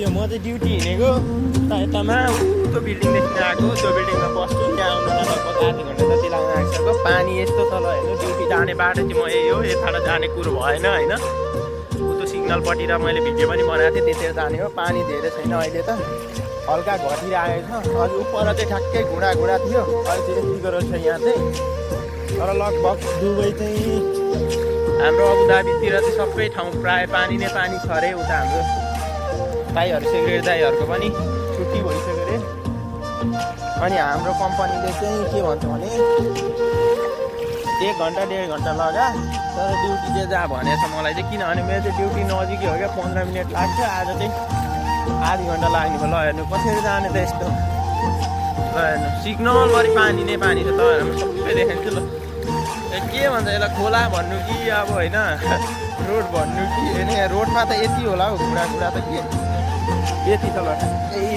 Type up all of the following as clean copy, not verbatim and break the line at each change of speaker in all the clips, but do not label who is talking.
म चाहिँ ड्युटी हिँडेको यतामा त्यो बिल्डिङदेखि आएको त्यो बिल्डिङमा बस्छु त्यहाँ आउनलाई लगभग आधी घन्टा जति लाग्न आइसक्यो पानी यस्तो छ ल हेर्नु ड्युटी जाने बाटो चाहिँ म यही हो यताबाट जाने कुरो भएन होइन उतो सिग्नलपट्टि र मैले भिडियो पनि बनाएको थिएँ त्यतिर जाने हो पानी धेरै छैन अहिले त हल्का घटिरहेको छ अझ उपर चाहिँ ठ्याक्कै घुँडा थियो अहिले चाहिँ यतिको रहेछ यहाँ चाहिँ तर लगभग दुबई चाहिँ हाम्रो अबुधाबीतिर चाहिँ सबै ठाउँ प्रायः पानी नै पानी छ अरे उता हाम्रो दाइहरू सेक्रेटरी दाइहरूको पनि छुट्टी भइसक्यो अरे अनि हाम्रो कम्पनीले चाहिँ के भन्छ भने 1 घन्टा 1.5 घन्टा लगा तर ड्युटी चाहिँ जा भनेछ मलाई चाहिँ किनभने मेरो चाहिँ ड्युटी नजिकै हो क्या 15 मिनट लाग्छ आज चाहिँ आधी घन्टा लाग्ने भयो ल हेर्नु कसरी जाने त यस्तो ल हेर्नु सिग्नलभरि पानी नै पानी छ तपाईँहरू सबै देखाउँछु ल के भन्छ यसलाई खोला भन्नु कि अब होइन रोड भन्नु कि होइन रोडमा त यति होला हौ घुँडा त के यति त ल त्यही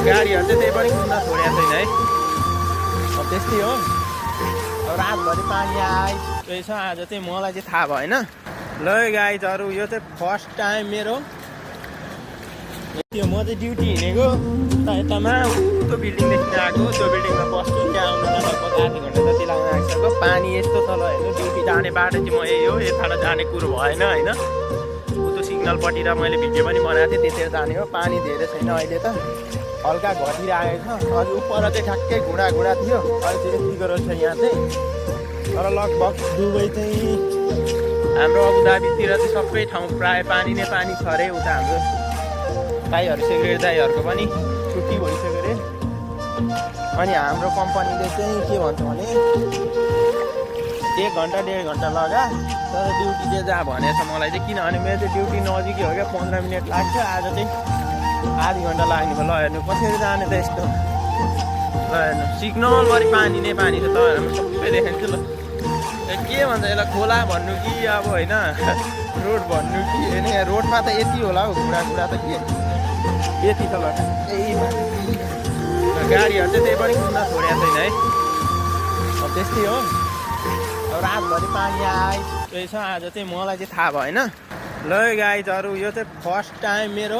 गाडीहरू चाहिँ त्यही पनि कुद्न छोडेको छैन है अब त्यस्तै हो अब रातभरि पानी आइरहेछ आज चाहिँ मलाई चाहिँ थाहा भएन ल गाइजहरू यो चाहिँ फर्स्ट टाइम मेरो म चाहिँ ड्युटी हिँडेको यतामा त्यो बिल्डिङदेखि आएको त्यो बिल्डिङमा बस्छु त्यहाँ आउनलाई लगभग आधी घन्टा जति लाग्न आइसक्यो पानी यस्तो छ ल हेर्नु ड्युटी जाने बाटो चाहिँ म यही हो यताबाट जाने कुरो भएन होइन उतो सिग्नलपट्टि र मैले भिडियो पनि बनाएको थिएँ त्यतिर जाने हो पानी धेरै छैन अहिले त हल्का घटिरहेको छ अझ उपर चाहिँ ठ्याक्कै घुँडा थियो अहिले चाहिँ यतिको रहेछ यहाँ चाहिँ तर लगभग दुबई चाहिँ हाम्रो अबुधाबीतिर चाहिँ सबै ठाउँ प्रायः पानी नै पानी छ अरे उता हाम्रो दाइहरू सेक्रेटरी दाइहरूको पनि छुट्टी भइसक्यो अरे अनि हाम्रो कम्पनीले चाहिँ के भन्छ भने 1 घन्टा 1.5 घन्टा लगा तर ड्युटी चाहिँ जा भनेछ मलाई चाहिँ किनभने मेरो चाहिँ ड्युटी नजिकै हो क्या 15 मिनट लाग्छ आज चाहिँ आधी घन्टा लाग्ने भयो ल हेर्नु कसरी जाने त यस्तो ल हेर्नु सिग्नलभरि पानी नै पानी छ तपाईँहरू सबै देखाउँछु ल के भन्छ यसलाई खोला भन्नु कि अब होइन रोड भन्नु कि होइन रोडमा त यति होला हौ घुँडा त के यति त ल त्यही गाडीहरू चाहिँ त्यही पनि कुद्न छोडेको छैन है अब त्यस्तै हो अब रातभरि पानी आइरहेछ आज चाहिँ मलाई चाहिँ थाहा भएन ल गाइजहरू यो चाहिँ फर्स्ट टाइम मेरो